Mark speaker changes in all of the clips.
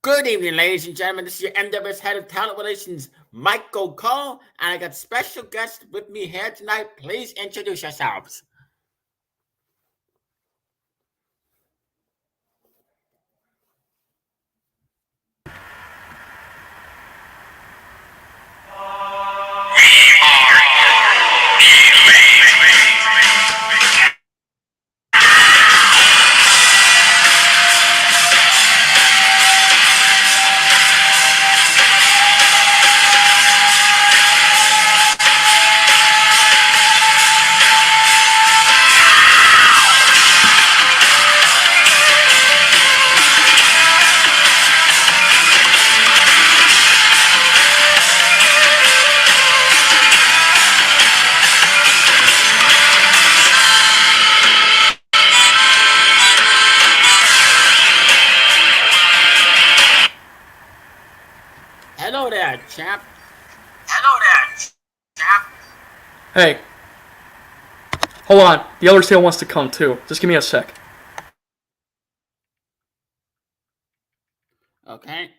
Speaker 1: Good evening, ladies and gentlemen. This is your MWS Head of Talent Relations, Michael Cole, and I got special guests with me here tonight. Please introduce yourselves. Hello there, champ.
Speaker 2: Hey, hold on. The other tail wants to come too. Just give me a sec.
Speaker 1: Okay.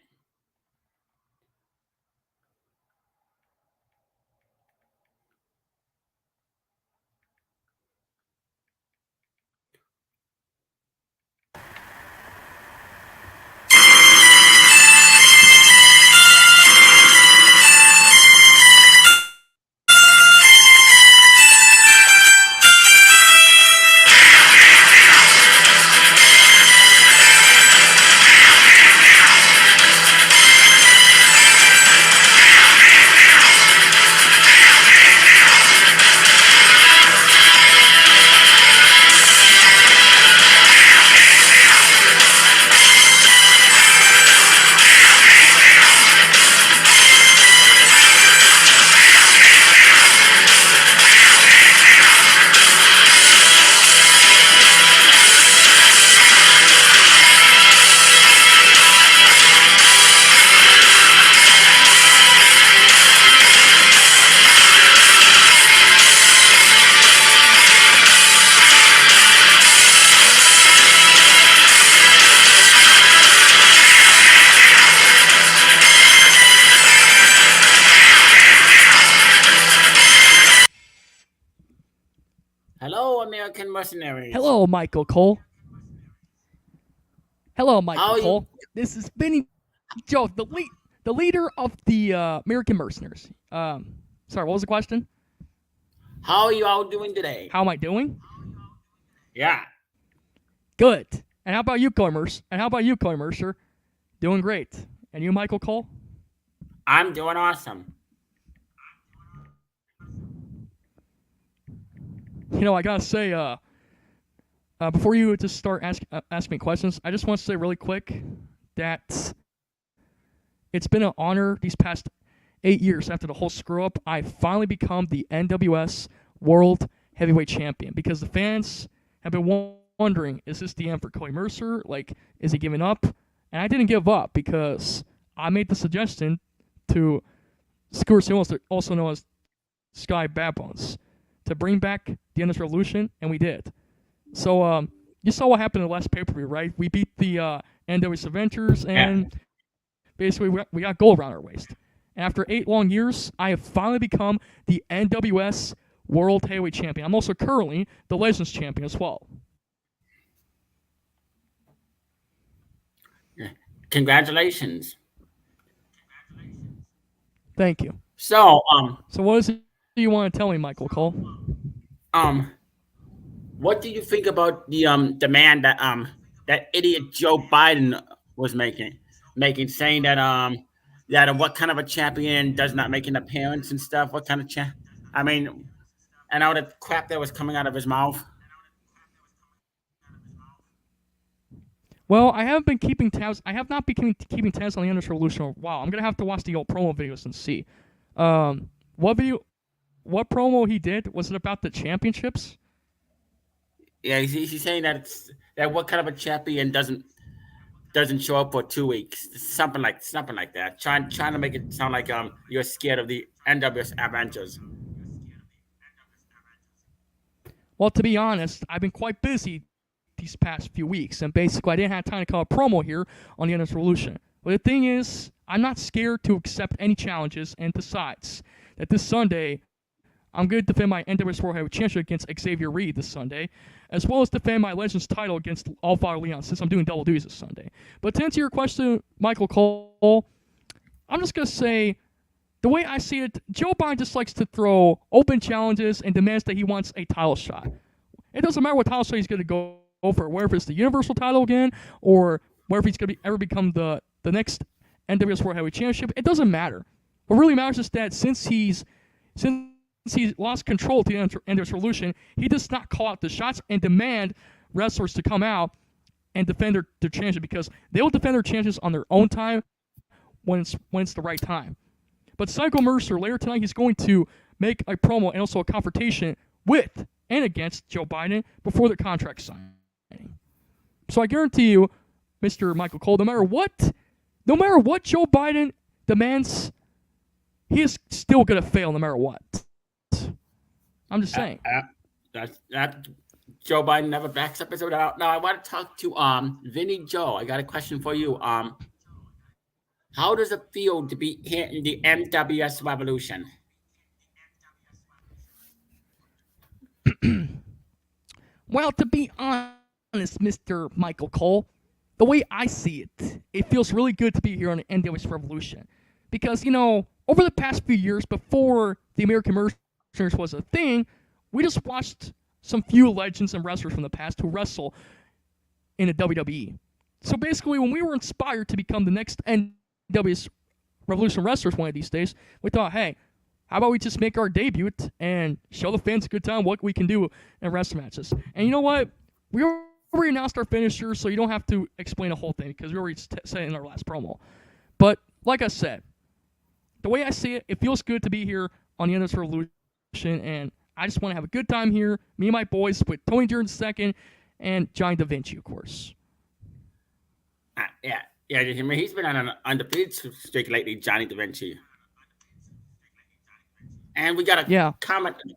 Speaker 1: Hello, American Mercenaries.
Speaker 2: Hello, Michael Cole. Hello, Michael
Speaker 1: How are you?
Speaker 2: Cole. This is Benny Joe, the leader of the American Mercenaries. Sorry, what was the question?
Speaker 1: How are you all doing today?
Speaker 2: How am I doing?
Speaker 1: Yeah.
Speaker 2: Good. And how about you, Coy Mercer? Doing great. And you, Michael Cole?
Speaker 1: I'm doing awesome.
Speaker 2: You know, I gotta say, before you just start asking me questions, I just want to say really quick that it's been an honor these past 8 years after the whole screw up. I finally become the NWS World Heavyweight Champion because the fans have been wondering, is this the end for Coy Mercer? Like, is he giving up? And I didn't give up because I made the suggestion to Scooter, also known as Sky Badbones, to bring back the Endless Revolution, and we did. So, you saw what happened in the last pay-per-view, right? We beat the NWS Avengers, and basically we got gold around our waist. And after 8 long years, I have finally become the NWS World Heavyweight Champion. I'm also currently the Legends Champion as well.
Speaker 1: Congratulations.
Speaker 2: Thank you.
Speaker 1: So,
Speaker 2: So what is it you want to tell me, Michael Cole?
Speaker 1: what do you think about the demand that that idiot Joe Biden was making, saying that what kind of a champion does not make an appearance and stuff? What kind of I mean, and all the crap that was coming out of his mouth.
Speaker 2: Well, I haven't been keeping tabs. I have not been keeping tabs on the Endless Revolution in a while. I'm gonna have to watch the old promo videos and see. What promo he did? Was it about the championships?
Speaker 1: Yeah, he's saying that that what kind of a champion doesn't show up for 2 weeks, something like that. Trying to make it sound like you're scared of the NWS Avengers.
Speaker 2: Well, to be honest, I've been quite busy these past few weeks, and basically I didn't have time to call a promo here on the NWS Revolution. But the thing is, I'm not scared to accept any challenges, and besides, that this Sunday, I'm going to defend my NWS World Heavyweight Championship against Xavier Reed this Sunday, as well as defend my Legends title against Allfather Leon, since I'm doing double duties this Sunday. But to answer your question, Michael Cole, I'm just going to say, the way I see it, Joe Biden just likes to throw open challenges and demands that he wants a title shot. It doesn't matter what title shot he's going to go for, whether it's the Universal title again, or whether he's going to ever become the next NWS World Heavyweight Championship. It doesn't matter. What really matters is that since he's lost control to the NWS Revolution, he does not call out the shots and demand wrestlers to come out and defend their championship, because they will defend their champions on their own time when it's the right time. But Psycho Mercer, later tonight, he's going to make a promo and also a confrontation with and against Joe Biden before the contract signing. So I guarantee you, Mr. Michael Cole, no matter what Joe Biden demands, he is still going to fail no matter what. I'm just saying.
Speaker 1: That Joe Biden never backs up his own out. Now I want to talk to Vinny Joe. I got a question for you. How does it feel to be here in the NWS Revolution?
Speaker 2: Well, to be honest, Mr. Michael Cole, the way I see it, it feels really good to be here on the NWS Revolution. Because, over the past few years, before the American Mercenaries was a thing, we just watched some few legends and wrestlers from the past who wrestle in the WWE. So basically, when we were inspired to become the next NWS Revolution wrestlers one of these days, we thought, hey, how about we just make our debut and show the fans a good time what we can do in wrestling matches? And you know what? We already announced our finishers, so you don't have to explain the whole thing because we already said it in our last promo. But like I said, the way I see it, it feels good to be here on the NWS Revolution, and I just want to have a good time here. Me and my boys with Tony Jordan II and Johnny Da Vinci, of course.
Speaker 1: Yeah. I mean, he's been on an undefeated streak lately, Johnny Da Vinci. And we got a comment in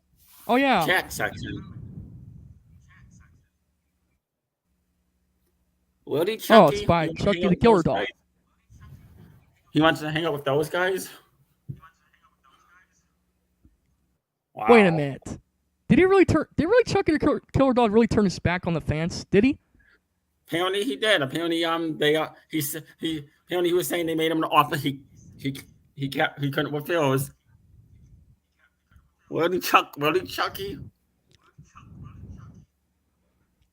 Speaker 1: the chat section. Willie Chucky.
Speaker 2: It's by Chucky the Killer Dog.
Speaker 1: He wants to hang out with those guys? Wow.
Speaker 2: Wait a minute. Did Chucky the Killer Dog really turn his back on the fans? Did he?
Speaker 1: Apparently he did. Apparently he was saying they made him an offer he couldn't refuse. Willie Chucky.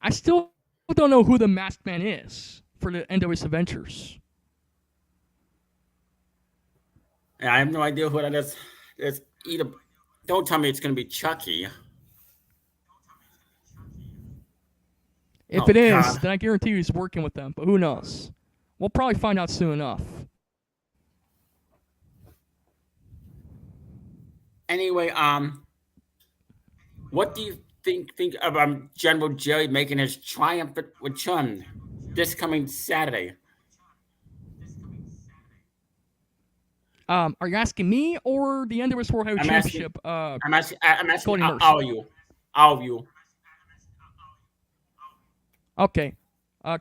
Speaker 2: I still don't know who the masked man is for the NWS Adventures.
Speaker 1: Yeah, I have no idea who that is. Don't tell me it's going to be Chucky.
Speaker 2: If it is, then I guarantee you he's working with them. But who knows? We'll probably find out soon enough.
Speaker 1: Anyway, what do you think of General Jerry making his triumphant return this coming Saturday?
Speaker 2: Are you asking me or the NWS World Heavyweight Championship?
Speaker 1: I'm asking all of you.
Speaker 2: Okay.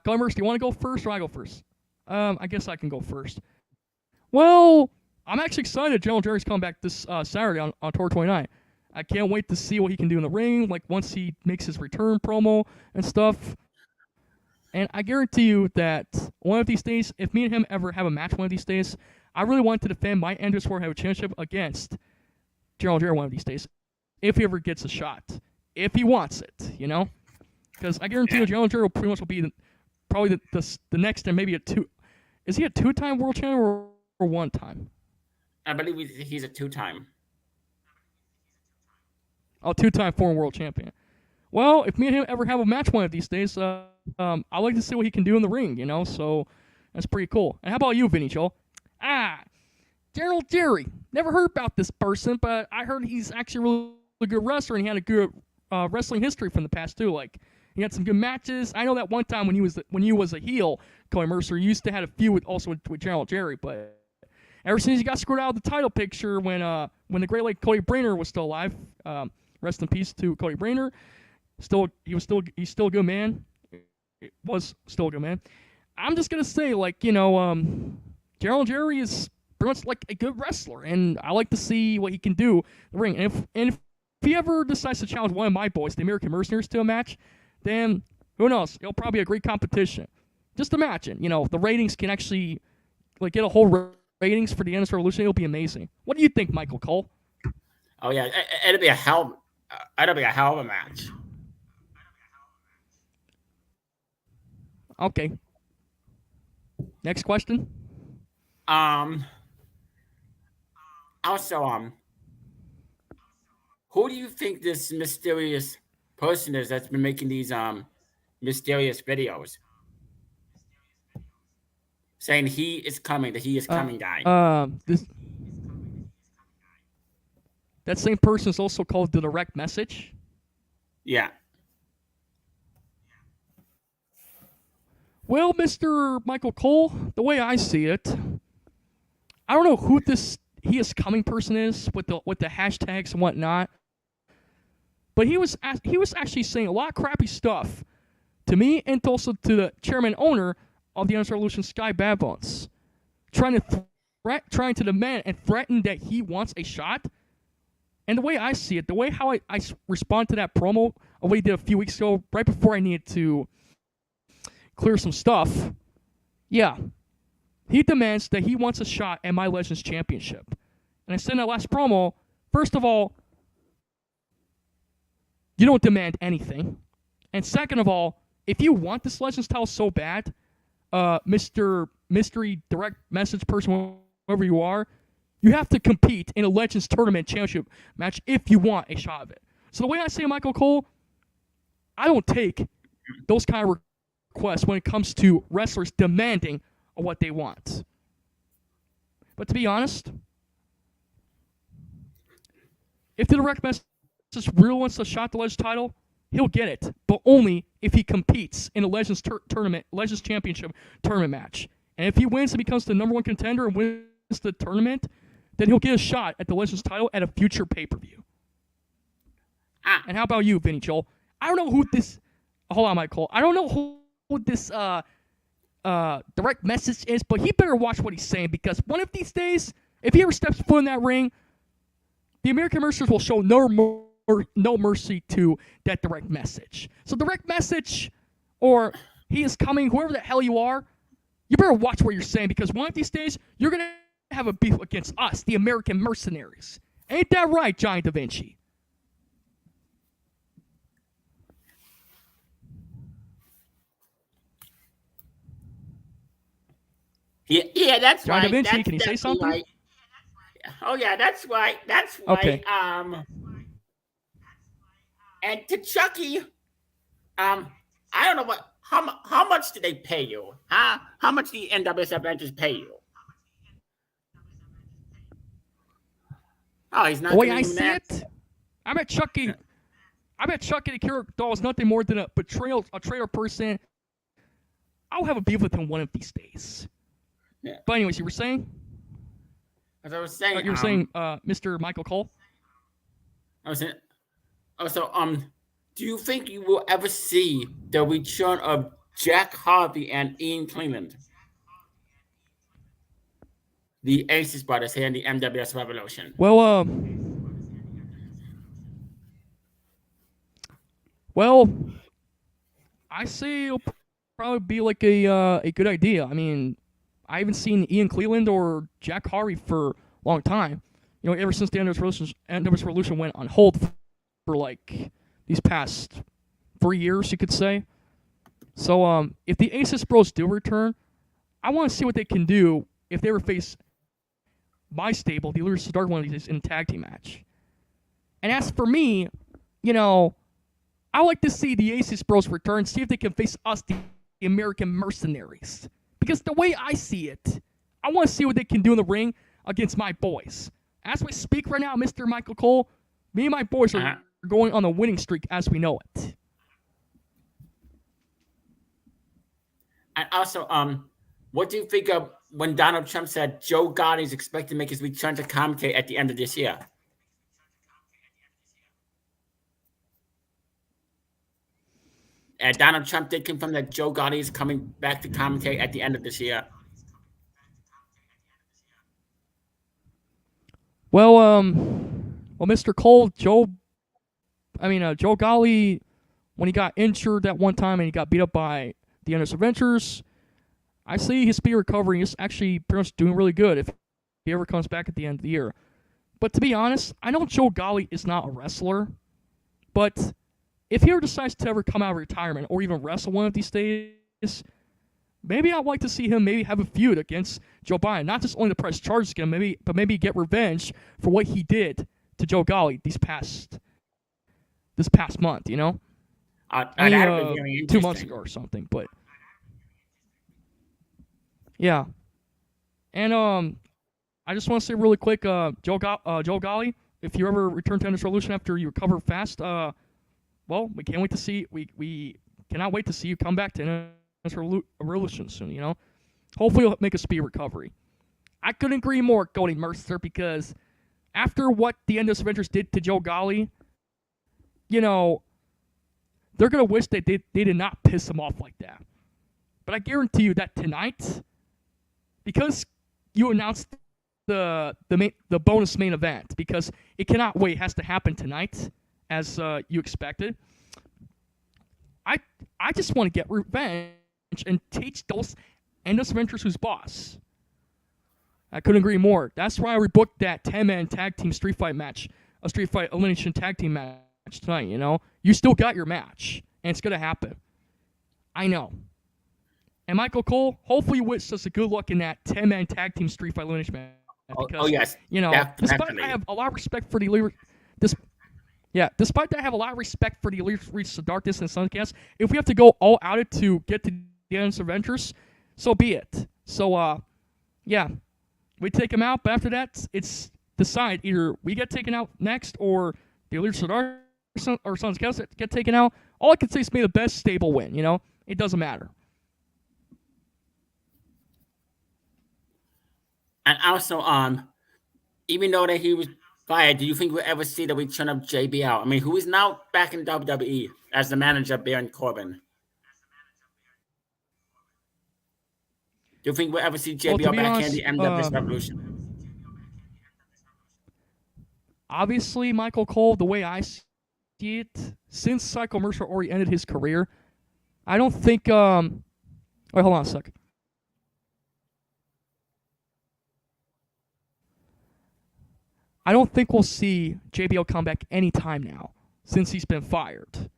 Speaker 2: Glimmers, do you want to go first or I go first? I guess I can go first. Well, I'm actually excited General Jerry's coming back this Saturday on October 29. I can't wait to see what he can do in the ring, like once he makes his return promo and stuff. And I guarantee you that one of these days, if me and him ever have a match one of these days, I really want to defend my NWS World Heavyweight Championship against General Jerry one of these days, if he ever gets a shot. If he wants it, Because I guarantee you General Jerry will pretty much be probably the next and maybe a two. Is he a two-time world champion or one time?
Speaker 1: I believe he's a two-time.
Speaker 2: Oh, two-time foreign world champion. Well, if me and him ever have a match one of these days, I'd like to see what he can do in the ring, so that's pretty cool. And how about you, Vinny Joel? General Jerry. Never heard about this person, but I heard he's actually a really good wrestler and he had a good wrestling history from the past, too. Like, he had some good matches. I know that one time when he was a heel, Cody Mercer, he used to have a feud with General Jerry, but ever since he got screwed out of the title picture when the great late Cody Brainer was still alive, rest in peace to Cody Brainer. He's still a good man. was still a good man. I'm just gonna say, like, Gerald Jerry is pretty much like a good wrestler, and I like to see what he can do in the ring. And if he ever decides to challenge one of my boys, the American Mercenaries, to a match, then who knows? It'll probably be a great competition. Just imagine, the ratings can actually like get a whole ratings for the Endless Revolution. It'll be amazing. What do you think, Michael Cole?
Speaker 1: Oh yeah, it'll be a hell. It'll be a hell of a match.
Speaker 2: Okay. Next question.
Speaker 1: Um. Also, who do you think this mysterious person is that's been making these mysterious videos saying he is coming, that he is coming guy?
Speaker 2: This that same person is also called the direct message.
Speaker 1: Yeah.
Speaker 2: Well, Mr. Michael Cole, the way I see it, I don't know who this he is coming person is with the hashtags and whatnot, but he was actually saying a lot of crappy stuff to me and also to the chairman owner of the Endless Revolution, Sky Bad Bones, trying to demand and threaten that he wants a shot. And the way I see it, the way how I respond to that promo of what he did a few weeks ago, right before I needed to clear some stuff, yeah, he demands that he wants a shot at my Legends Championship. And I said in that last promo, first of all, you don't demand anything. And second of all, if you want this Legends title so bad, Mr. Mystery Direct Message person, whoever you are, you have to compete in a Legends Tournament Championship match if you want a shot of it. So the way I say, Michael Cole, I don't take those kind of requests when it comes to wrestlers demanding what they want. But to be honest, if the Direct Message really wants to shot the Legends title, he'll get it, but only if he competes in a Legends Legends Championship tournament match. And if he wins and becomes the number one contender and wins the tournament, then he'll get a shot at the Legends title at a future pay-per-view. And how about you, Vinny Joel? I don't know who this. Hold on, Michael. I don't know who this direct message is, but he better watch what he's saying, because one of these days, if he ever steps foot in that ring, the American Mercenaries will show no mercy to that direct message. So direct message, or he is coming, whoever the hell you are, you better watch what you're saying, because one of these days, you're going to have a beef against us, the American Mercenaries. Ain't that right, Johnny Da Vinci?
Speaker 1: Yeah, that's
Speaker 2: Johnny
Speaker 1: right.
Speaker 2: Da Vinci,
Speaker 1: That's
Speaker 2: can you say
Speaker 1: definitely
Speaker 2: something?
Speaker 1: right. Oh yeah, that's right. That's right.
Speaker 2: Okay.
Speaker 1: And to Chucky, I don't know how much did they pay you? Huh? How much did the NWSF Ventures pay you? Oh, he's
Speaker 2: The
Speaker 1: not
Speaker 2: way
Speaker 1: going
Speaker 2: I
Speaker 1: to even
Speaker 2: see
Speaker 1: ask.
Speaker 2: it, I bet Chucky the Killer Doll is nothing more than a traitor person. I'll have a beef with him one of these days.
Speaker 1: Yeah.
Speaker 2: But anyways, you were saying?
Speaker 1: As I was saying,
Speaker 2: You were saying, Mr. Michael Cole?
Speaker 1: I was saying, also, do you think you will ever see the return of Jack Harvey and Ian Cleveland, the Aces brothers here in the MWS Revolution?
Speaker 2: Well, I say it'll probably be like a good idea. I mean, I haven't seen Ian Cleveland or Jack Harvey for a long time. Ever since the NWS Revolution went on hold for like these past 3 years, you could say. So, if the Aces Bros do return, I want to see what they can do if they ever face my stable, the Illusion Dark one of these, in a tag team match. And as for me, I like to see the Aces Bros return, see if they can face us, the American Mercenaries. Because the way I see it, I want to see what they can do in the ring against my boys. As we speak right now, Mr. Michael Cole, me and my boys are going on a winning streak as we know it.
Speaker 1: And also, what do you think of when Donald Trump said Joe Gotti is expected to make his return to commentate at the end of this year? Donald Trump did confirm that Joe Gotti is coming back to commentate at the end of this year.
Speaker 2: Mr. Cole, Joe Golly, when he got injured that one time and he got beat up by the Endless Adventures, I see his speed recovery is actually pretty much doing really good if he ever comes back at the end of the year. But to be honest, I know Joe Golly is not a wrestler, but if he ever decides to ever come out of retirement or even wrestle one of these days, maybe I'd like to see him maybe have a feud against Joe Biden. Not just only to press charges against him, but maybe get revenge for what he did to Joe Golly this past month, you know?
Speaker 1: That would be very
Speaker 2: 2 months
Speaker 1: interesting.
Speaker 2: ago or something, but yeah. And I just want to say really quick, Joe Golly, if you ever return to Endless Revolution after you recover fast, we can't wait to see we cannot wait to see you come back to Endless Revolution soon. You know, hopefully you'll make a speedy recovery. I couldn't agree more, Cody Mercer, because after what the Endless Adventures did to Joe Golly, you know, they're gonna wish that they did not piss him off like that. But I guarantee you that tonight, because you announced the bonus main event, because it cannot wait, it has to happen tonight, as you expected. I just want to get revenge and teach those Endless Adventures who's boss. I couldn't agree more. That's why I rebooked that 10-man tag team street fight match, a street fight elimination tag team match tonight. You know, you still got your match, and it's gonna happen. I know. And Michael Cole, hopefully you wish us a good luck in that 10-man tag team street fight elimination match. Because,
Speaker 1: yes,
Speaker 2: you know, despite
Speaker 1: definitely.
Speaker 2: I have a lot of respect for the elite, despite that I have a lot of respect for the Elite Reach of Darkness and Suncast, if we have to go all out it to get to the Endless Adventures, so be it. So, we take him out, but after that, it's decided either we get taken out next or the Elite of Darkness or Suncast get taken out. All I can say is may the best stable win, you know? It doesn't matter.
Speaker 1: And also, even though that he was fired, do you think we'll ever see the return of JBL? I mean, who is now back in WWE as the manager of Baron Corbin? Do you think we'll ever see
Speaker 2: Well, to
Speaker 1: JBL
Speaker 2: be
Speaker 1: back here at
Speaker 2: honest,
Speaker 1: the end of this revolution?
Speaker 2: obviously, Michael Cole, the way I see it, since Psycho Mercer already ended his career, I don't think. Wait, hold on a sec. I don't think we'll see JBL come back anytime now, since he's been fired.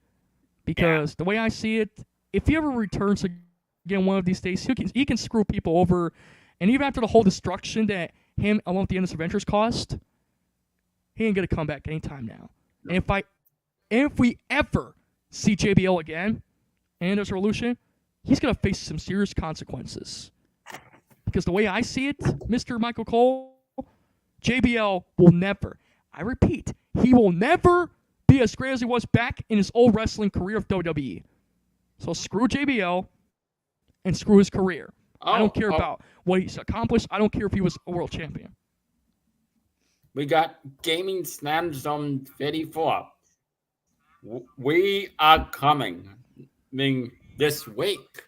Speaker 2: Because the way I see it, if he ever returns again one of these days, he can screw people over. And even after the whole destruction that him along with the Endless Adventures caused, he ain't gonna come back anytime now. And if we ever see JBL again in Endless Revolution, he's gonna face some serious consequences. Because the way I see it, Mr. Michael Cole, JBL will never, I repeat, he will never be as great as he was back in his old wrestling career of WWE. So screw JBL and screw his career. I don't care about what he's accomplished. I don't care if he was a world champion.
Speaker 1: We got Gaming Slam Zone 34. We are coming this week.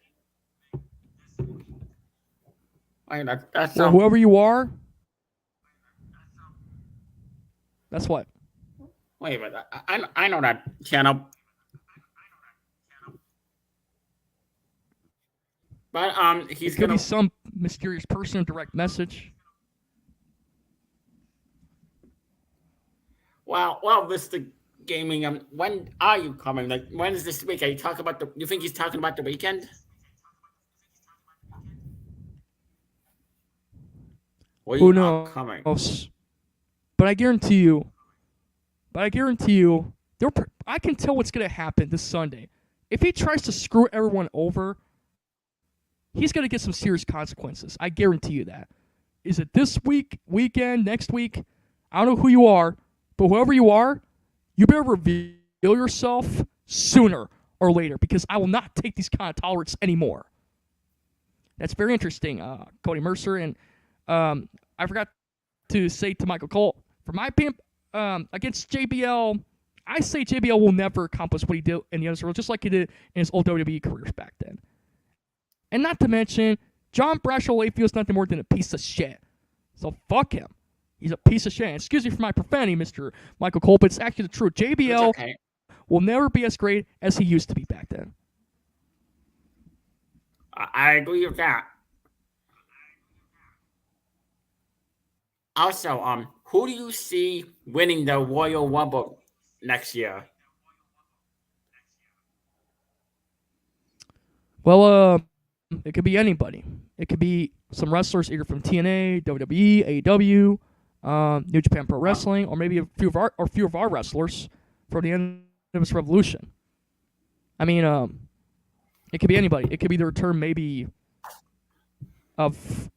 Speaker 1: Wait, that's
Speaker 2: Well, whoever you are, that's what.
Speaker 1: Wait a minute. I know that channel. But he's
Speaker 2: It could
Speaker 1: gonna
Speaker 2: be some mysterious person, direct message.
Speaker 1: well, Mr. Gaming. When are you coming? Like, when is this week? Are you talking about you think he's talking about the weekend? We
Speaker 2: Who
Speaker 1: are coming.
Speaker 2: knows? But I guarantee you, I can tell what's going to happen this Sunday. If he tries to screw everyone over, he's going to get some serious consequences. I guarantee you that. Is it this week, weekend, next week? I don't know who you are, but whoever you are, you better reveal yourself sooner or later, because I will not take these kind of tolerance anymore. That's very interesting, Cody Mercer. And I forgot to say to Michael Cole, for my opinion, against JBL, I say JBL will never accomplish what he did in the underworld, just like he did in his old WWE careers back then. And not to mention, John Bradshaw Layfield's nothing more than a piece of shit. So fuck him. He's a piece of shit. Excuse me for my profanity, Mr. Michael Cole, but it's actually the truth. JBL
Speaker 1: okay.
Speaker 2: will never be as great as he used to be back then.
Speaker 1: I agree with that. Also, who do you see winning the Royal Rumble next year?
Speaker 2: Well, it could be anybody. It could be some wrestlers either from TNA, WWE, AEW, New Japan Pro
Speaker 1: Um,
Speaker 2: Wrestling, or maybe a few of our wrestlers from the end of this revolution. I mean, it could be anybody. It could be the return maybe of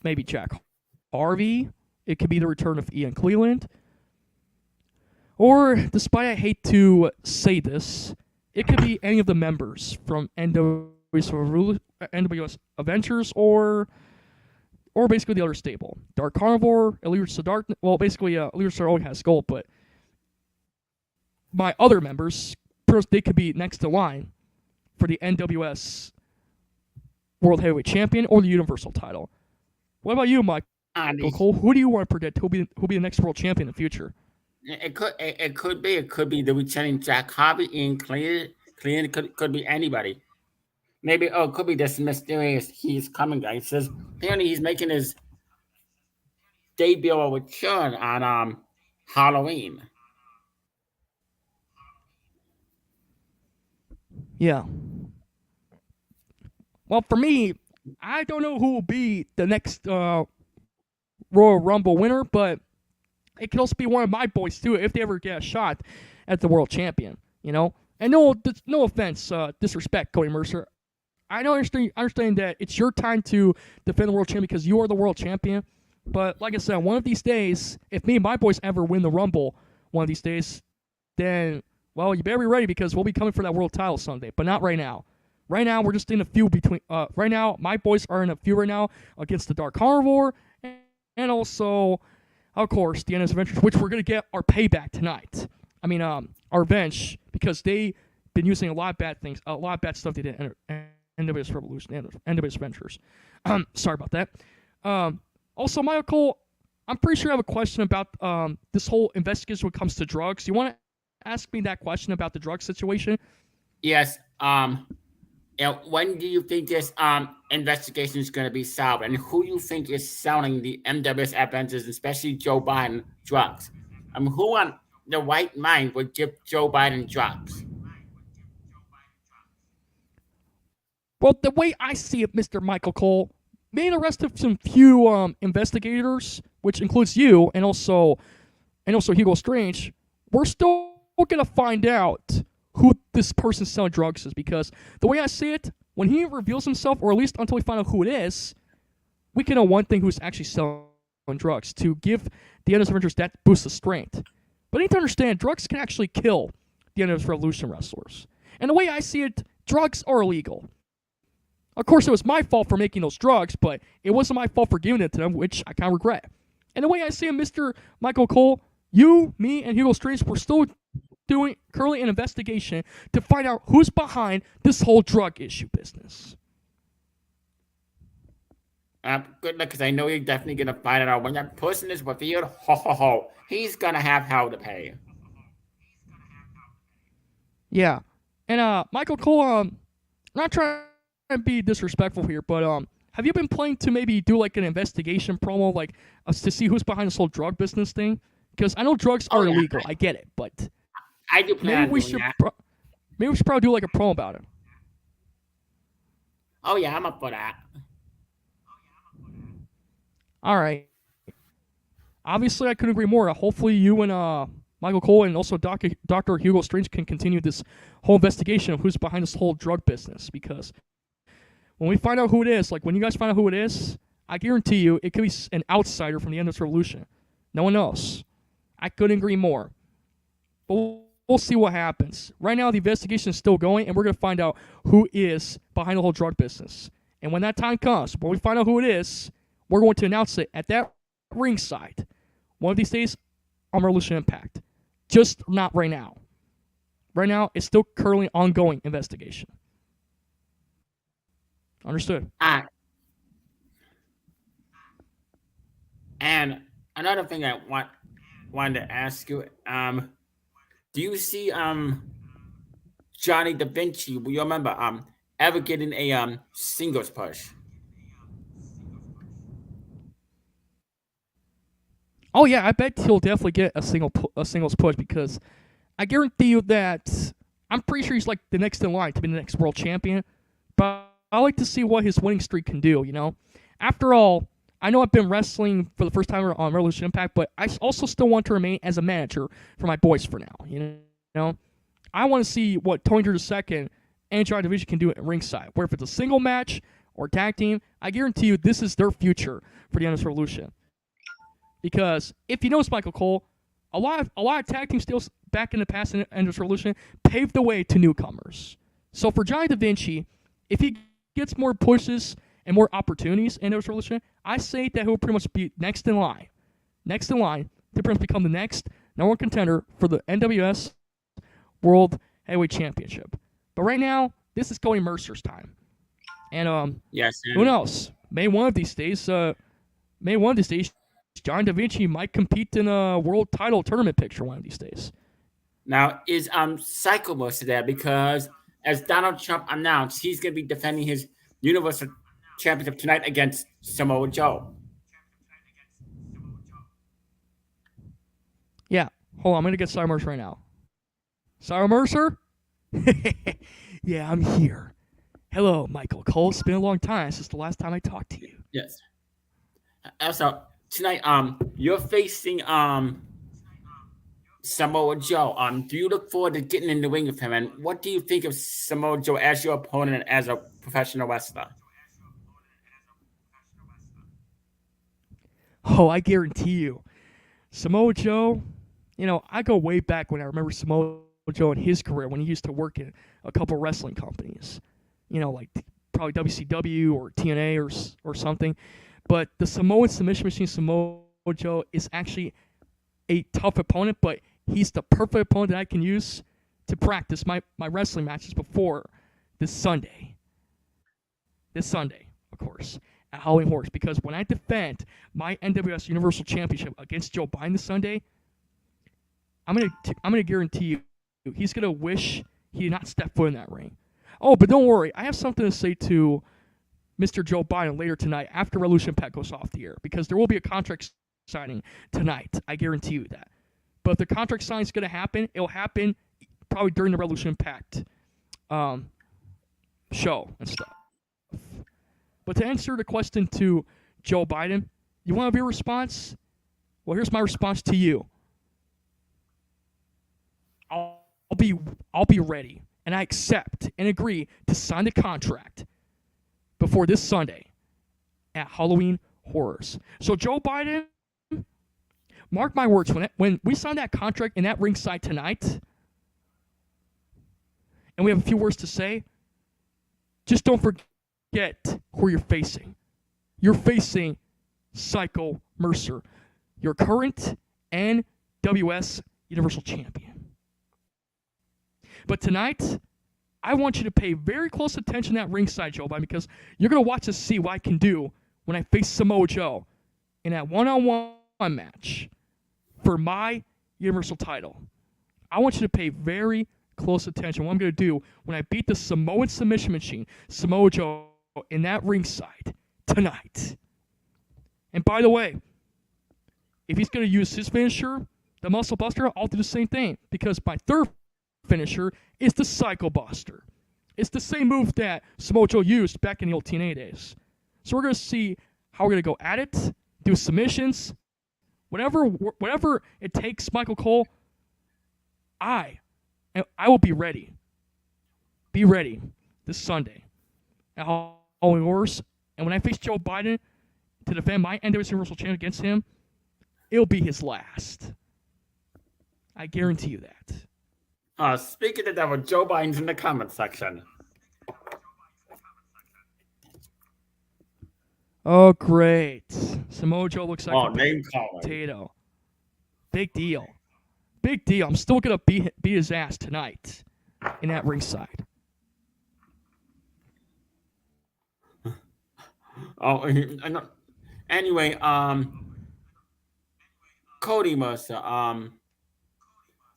Speaker 2: maybe Jack Harvey. It could be the return of Ian Cleveland. Or, despite I hate to say this, it could be any of the members from NWS Adventures or basically the other stable. Dark Carnivore, Allegiance to Dark. Well, basically, Allegiance to Dark has gold, but my other members, they could be next to line for the NWS World Heavyweight Champion or the Universal title. What about you, Michael
Speaker 1: and
Speaker 2: Cole? Who do you want to predict who'll be the next world champion in the future?
Speaker 1: it could be the returning Jack Harvey in Cleveland could be anybody. Maybe it could be this mysterious he's coming guy. It says apparently he's making his debut or return on Halloween.
Speaker 2: Yeah. Well, for me, I don't know who will be the next Royal Rumble winner, but it could also be one of my boys too if they ever get a shot at the world champion. You know, and no offense, disrespect, Cody Mercer. I know understand that it's your time to defend the world champion because you are the world champion. But like I said, one of these days, if me and my boys ever win the Rumble one of these days, then, well, you better be ready because we'll be coming for that world title someday. But not right now. Right now, we're just in a feud between. Right now, my boys are in a feud right now against the Dark Carnivore and also, of course, the NS Adventures, which we're gonna get our payback tonight. I mean, our revenge because they've been using a lot of bad things, a lot of bad stuff they did in NWS Revolution and NWS Adventures. Sorry about that. Also, Michael, I'm pretty sure I have a question about this whole investigation when it comes to drugs. You want to ask me that question about the drug situation?
Speaker 1: Yes. When do you think this investigation is going to be solved, and who you think is selling the MWS Adventures, especially Joe Biden, drugs? Who on the right mind would give Joe Biden drugs?
Speaker 2: Well, the way I see it, Mr. Michael Cole, me and the rest of some few investigators, which includes you and also Hugo Strange, we're still gonna find out who this person selling drugs is because the way I see it, when he reveals himself, or at least until we find out who it is, we can know one thing who's actually selling drugs to give the NS Avengers that boost of strength. But you need to understand, drugs can actually kill the NS Revolution wrestlers. And the way I see it, drugs are illegal. Of course, it was my fault for making those drugs, but it wasn't my fault for giving it to them, which I kind of regret. And the way I see it, Mr. Michael Cole, you, me, and Hugo Strange, we're still doing currently an investigation to find out who's behind this whole drug issue business.
Speaker 1: Good luck, because I know you're definitely going to find it out. When that person is revealed, he's going to have hell to pay.
Speaker 2: Yeah. And Michael Cole, I'm not trying to be disrespectful here, but have you been planning to maybe do like an investigation promo, like to see who's behind this whole drug business thing? Because I know drugs are illegal, I get it, but
Speaker 1: I do plan on doing that.
Speaker 2: Maybe we should probably do like a promo about it.
Speaker 1: Oh yeah, I'm up for that.
Speaker 2: All right. Obviously, I couldn't agree more. Hopefully, you and Michael Cole and also Dr. Hugo Strange can continue this whole investigation of who's behind this whole drug business. Because when we find out who it is, like when you guys find out who it is, I guarantee you it could be an outsider from the end of this revolution. No one knows. I couldn't agree more. But we'll see what happens. Right now, the investigation is still going, and we're going to find out who is behind the whole drug business. And when that time comes, when we find out who it is, we're going to announce it at that ringside. One of these days, on Revolution Impact. Just not right now. Right now, it's still currently ongoing investigation. Understood.
Speaker 1: Ah, and another thing I wanted to ask you, do you see Johnny Da Vinci? You remember ever getting a singles push?
Speaker 2: Oh yeah, I bet he'll definitely get a singles push because I guarantee you that I'm pretty sure he's like the next in line to be the next world champion. But I like to see what his winning streak can do. After all, I know I've been wrestling for the first time on Revolution Impact, but I also still want to remain as a manager for my boys for now. I want to see what Tony Drew II and John Division can do at ringside. Where if it's a single match or tag team, I guarantee you this is their future for the Endless Revolution. Because if you notice, Michael Cole, a lot of tag team steals back in the past in Endless Revolution paved the way to newcomers. So for Johnny Da Vinci, if he gets more pushes and more opportunities in Endless Revolution, I say that he'll pretty much be next in line to pretty much become the next number one contender for the NWS World Heavyweight Championship. But right now, this is Cody Mercer's time, and
Speaker 1: Yes.
Speaker 2: who
Speaker 1: And
Speaker 2: knows? Maybe one of these days, John Da Vinci might compete in a world title tournament picture one of these days.
Speaker 1: now is Psycho Mercer there because as Donald Trump announced, he's going to be defending his Universal Championship tonight against Samoa Joe.
Speaker 2: Yeah, hold on, I'm gonna get Sarah Mercer right now. Sarah Mercer? Yeah, I'm here. Hello, Michael Cole. It's been a long time since the last time I talked to you.
Speaker 1: Yes. Also tonight, you're facing Samoa Joe. Do you look forward to getting in the ring with him? And what do you think of Samoa Joe as your opponent as a professional wrestler?
Speaker 2: Oh, I guarantee you, Samoa Joe. I go way back when I remember Samoa Joe in his career when he used to work in a couple wrestling companies. Like probably WCW or TNA or something. But the Samoan submission machine Samoa Joe is actually a tough opponent, but he's the perfect opponent that I can use to practice my wrestling matches before this Sunday. This Sunday, of course, at Halloween Horse. Because when I defend my NWS Universal Championship against Joe Biden this Sunday, I'm gonna guarantee you he's gonna wish he did not step foot in that ring. Oh, but don't worry, I have something to say to Mr. Joe Biden later tonight after Revolution Impact goes off the air because there will be a contract signing tonight. I guarantee you that. But if the contract signing is going to happen, it'll happen probably during the Revolution Impact show and stuff. But to answer the question to Joe Biden, you want to be a response? Well, here's my response to you. I'll be ready, and I accept and agree to sign the contract before this Sunday at Halloween Horrors. So Joe Biden, mark my words, when we sign that contract in that ringside tonight, and we have a few words to say, just don't forget who you're facing. You're facing Psycho Mercer, your current NWS Universal Champion. But tonight, I want you to pay very close attention to that ringside, Joe Biden, because you're going to watch to see what I can do when I face Samoa Joe in that one-on-one match for my Universal title. I want you to pay very close attention to what I'm going to do when I beat the Samoan submission machine, Samoa Joe, in that ringside tonight. And by the way, if he's going to use his finisher, the Muscle Buster, I'll do the same thing because my third finisher is the Psycho Buster. It's the same move that Samoa Joe used back in the old TNA days. So we're going to see how we're going to go at it, do submissions, whatever it takes, Michael Cole. I will be ready. Be ready this Sunday at Halloween Wars. And when I face Joe Biden to defend my NWS Universal Champion against him, it'll be his last. I guarantee you that.
Speaker 1: Speaking of that, Joe Biden's in the comment section.
Speaker 2: Oh, great. Samoa Joe looks like
Speaker 1: Oh,
Speaker 2: a
Speaker 1: name calling.
Speaker 2: potato. Big deal. big deal. I'm still gonna beat his ass tonight in that ringside.
Speaker 1: Oh, anyway, Cody Mercer,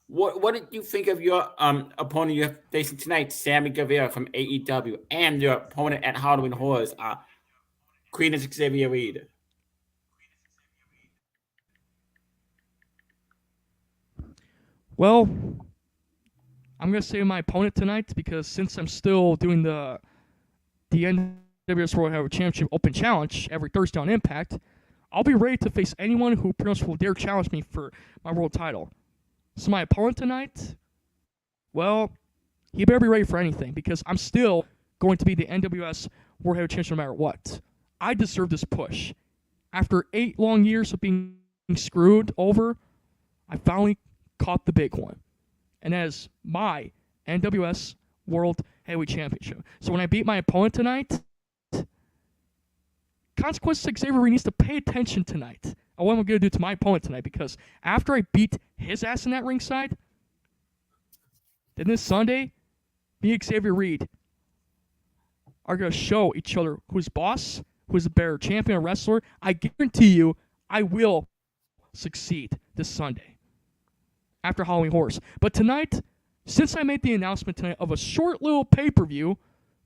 Speaker 1: what did you think of your opponent you're facing tonight, Sammy Guevara from AEW, and your opponent at Halloween Horrors, Queen Xavier Reed?
Speaker 2: Well, I'm gonna say my opponent tonight because since I'm still doing the NWS World Heavyweight Championship Open Challenge every Thursday on Impact, I'll be ready to face anyone who pretty much will dare challenge me for my world title. So my opponent tonight, well, he better be ready for anything because I'm still going to be the NWS World Heavyweight Champion no matter what. I deserve this push. After 8 long years of being screwed over, I finally caught the big one. And that is my NWS World Heavyweight Championship. So when I beat my opponent tonight, consequences Xavier Reed needs to pay attention tonight on what I'm going to do to my opponent tonight because after I beat his ass in that ringside, then this Sunday, me and Xavier Reed are going to show each other who's boss, who's a better champion or wrestler. I guarantee you I will succeed this Sunday after Halloween Horrors. But tonight, since I made the announcement tonight of a short little pay-per-view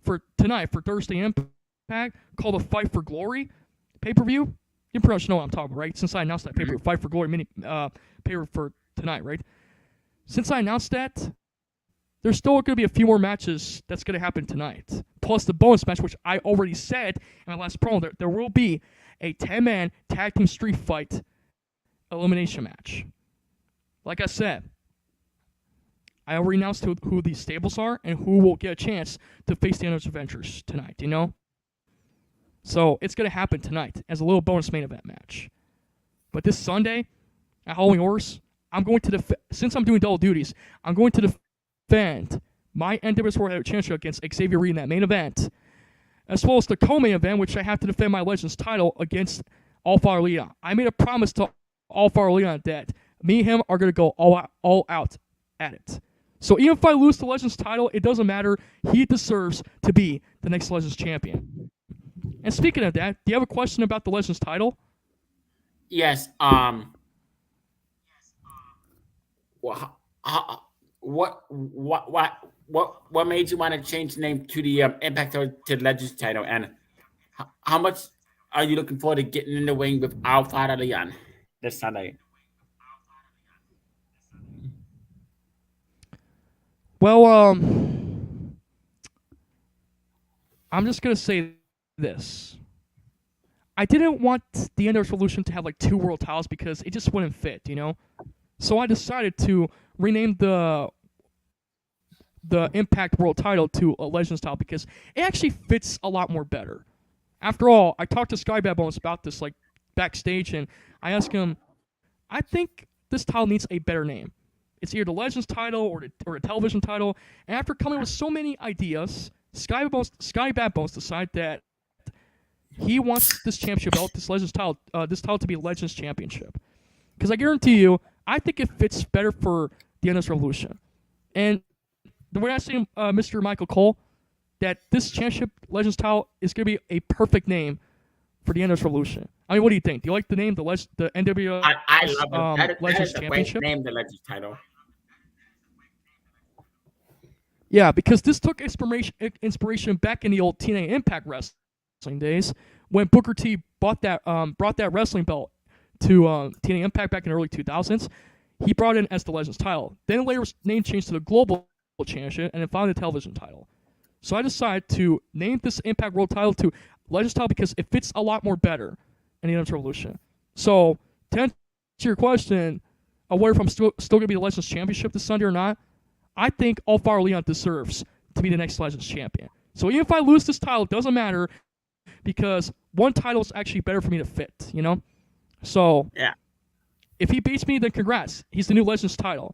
Speaker 2: for tonight, for Thursday Impact, called a Fight for Glory pay-per-view, you pretty much know what I'm talking about, right? Since I announced that pay-per-view, Fight for Glory mini pay-per-view for tonight, right? Since I announced that, there's still going to be a few more matches that's going to happen tonight. Plus the bonus match, which I already said in my last promo, there will be a 10-man tag team street fight elimination match. Like I said, I already announced who these stables are and who will get a chance to face the Endless Adventures tonight, you know? So it's going to happen tonight as a little bonus main event match. But this Sunday at Halloween Horrors, I'm going to since I'm doing double duties, I'm going to defend my NWS World Heavyweight Championship against Xavier Reed in that main event, as well as the co-main event, which I have to defend my Legends title against Alpha Leon. I made a promise to Alpha Leon that me and him are going to go all out at it. So even if I lose the Legends title, it doesn't matter. He deserves to be the next Legends champion. And speaking of that, do you have a question about the Legends title?
Speaker 1: Yes. Well, what made you want to change the name to the Impact to the Legends title, and how much are you looking forward to getting in the ring with Alpha Leon this Sunday?
Speaker 2: Well, I'm just gonna say this. I didn't want the NWS Revolution to have like 2 world titles because it just wouldn't fit, you know. So I decided to rename the Impact World title to a Legends title because it actually fits a lot more better. After all, I talked to Sky Bad Bones about this like backstage, and I asked him, I think this title needs a better name. It's either the Legends title or the television title. And after coming with so many ideas, Sky Bad Bones decided that he wants this championship belt, this Legends title, to be a Legends championship. Because I guarantee you, I think it fits better for the NS Revolution. And the way I see Mr. Michael Cole, that this championship Legends title is going to be a perfect name for the NS Revolution. I mean, what do you think? Do you like the name, the NWS
Speaker 1: I love it.
Speaker 2: Legends
Speaker 1: that is a
Speaker 2: Championship?
Speaker 1: great name, the Legends title.
Speaker 2: Yeah, because this took inspiration back in the old TNA Impact Wrestling days when Booker T brought that wrestling belt to TNA Impact back in the early 2000s. He brought it in as the Legends title. Then later was name changed to the Global Championship and then finally the television title. So I decided to name this Impact World title to Legends title because it fits a lot more better in the NWS Revolution. So to answer your question, I wonder if I'm still going to be the Legends Championship this Sunday or not. I think Alpha Leon deserves to be the next Legends champion. So even if I lose this title, it doesn't matter because one title is actually better for me to fit, you know? So
Speaker 1: Yeah.
Speaker 2: if he beats me, then congrats. He's the new Legends title.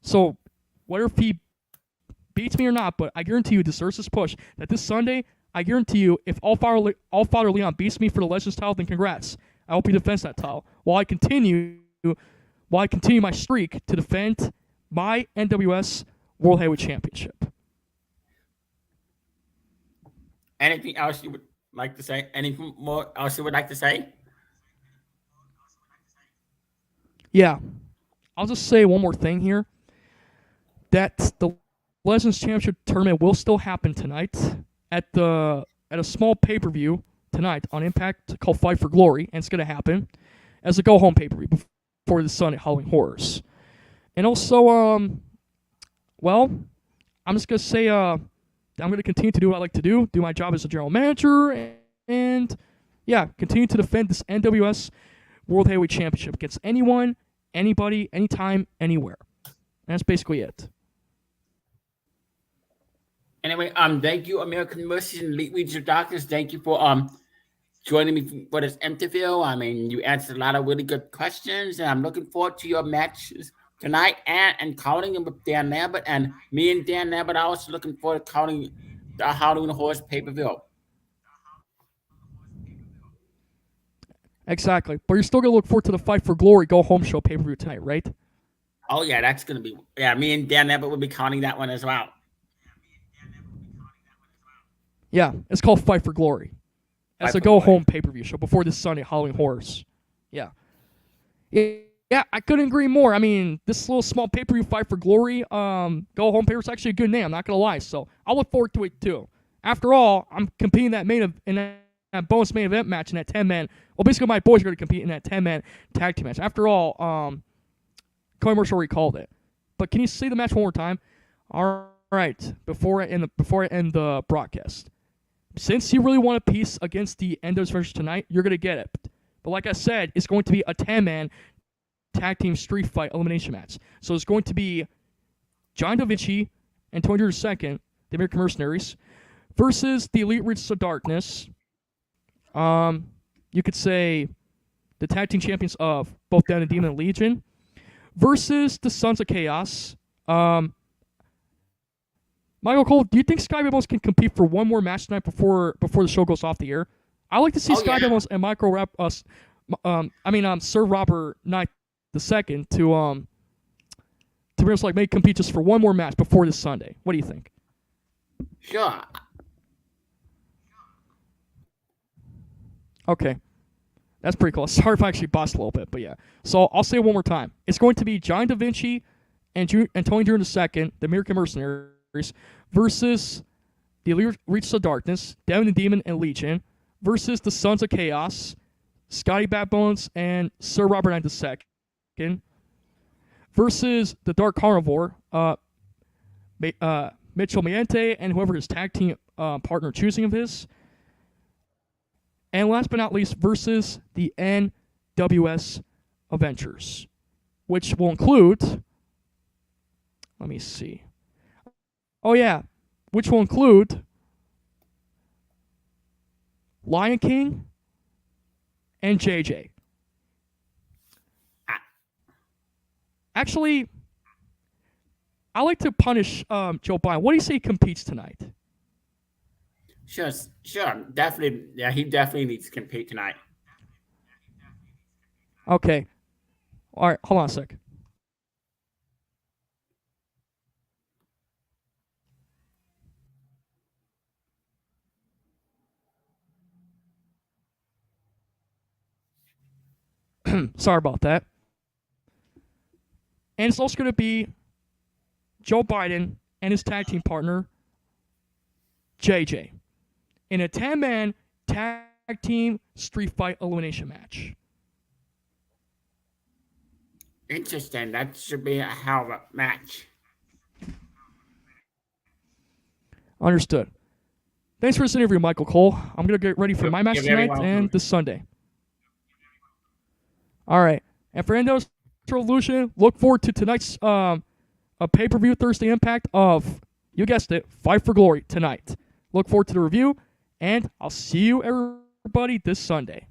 Speaker 2: So whether if he beats me or not, but I guarantee you he deserves this push. That this Sunday, I guarantee you, if Alpha Leon beats me for the Legends title, then congrats. I hope he defends that title. While I continue while I continue my streak to defend my NWS World Heavyweight Championship.
Speaker 1: Anything else you would like to say? Anything more else you would like to say?
Speaker 2: Yeah, I'll just say one more thing here. That the Legends Championship tournament will still happen tonight at a small pay-per-view tonight on Impact called Fight for Glory, and it's going to happen as a go-home pay-per-view before the Sunday Halloween Horrors. And also, well, I'm just going to say I'm going to continue to do what I like to do my job as a general manager, and yeah, continue to defend this NWS World Heavyweight Championship against anyone, anybody, anytime, anywhere. And that's basically it.
Speaker 1: Anyway, thank you, American Mercy and Elite Region Doctors. Thank you for joining me for this interview. I mean, you answered a lot of really good questions, and I'm looking forward to your matches tonight and counting them with Dan Lambert. And me and Dan Lambert are also looking forward to counting the Halloween Horse pay-per-view.
Speaker 2: Exactly. But you're still going to look forward to the Fight for Glory Go Home Show pay-per-view tonight, right?
Speaker 1: Oh, yeah, that's going to be... Yeah, me and Dan Lambert will be counting that one as well.
Speaker 2: Yeah, it's called Fight for Glory. It's a go-home pay-per-view show before this Sunday Halloween Horrors. Yeah. Yeah, I couldn't agree more. I mean, this little small pay-per-view Fight for Glory go-home pay-per-view is actually a good name. I'm not going to lie. So I'll look forward to it, too. After all, I'm competing in that bonus main event match in that 10-man. Well, basically, my boys are going to compete in that 10-man tag team match. After all, Cody Mercer already called it. But can you see the match one more time? All right, before I end the broadcast. Since you really want a piece against the Endos versus tonight, you're going to get it. But like I said, it's going to be a 10-man tag team street fight elimination match. So it's going to be John Da Vinci and Tony II, the American Mercenaries, versus the Elite Roots of Darkness. You could say the tag team champions of both Down and Demon and Legion, versus the Sons of Chaos. Michael Cole, do you think Sky Babbles can compete for one more match tonight before the show goes off the air? I like to see Sky Babbles and Sir Robert Knight II to be able to make compete just for one more match before this Sunday. What do you think?
Speaker 1: Sure.
Speaker 2: Okay. That's pretty cool. Sorry if I actually bossed a little bit, but yeah. So I'll say it one more time. It's going to be John Da Vinci and Tony Durden II, the American Mercenaries, versus the Elite Reaches of Darkness, Devin the Demon and Legion, versus the Sons of Chaos, Scotty Batbones and Sir Robert Knight II, versus the Dark Carnivore, Mitchell Miente and whoever his tag team partner choosing of his. And last but not least, versus the NWS Avengers, which will include, let me see. Oh, yeah, which will include Lion King and JJ. Actually, I like to punish Joe Biden. What do you say he competes tonight?
Speaker 1: Sure, definitely. Yeah, he definitely needs to compete tonight.
Speaker 2: Okay. All right, hold on a sec. Sorry about that. And it's also going to be Joe Biden and his tag team partner, JJ, in a 10-man tag team street fight elimination match.
Speaker 1: Interesting. That should be a hell of a match.
Speaker 2: Understood. Thanks for this interview, Michael Cole. I'm going to get ready for my match tonight and this Sunday. All right. And for Endos Revolution, look forward to tonight's a pay-per-view Thursday Impact of, you guessed it, Fight for Glory tonight. Look forward to the review, and I'll see you, everybody, this Sunday.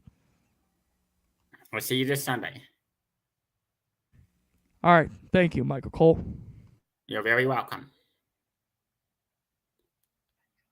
Speaker 1: I'll see you this Sunday.
Speaker 2: All right. Thank you, Michael Cole.
Speaker 1: You're very welcome.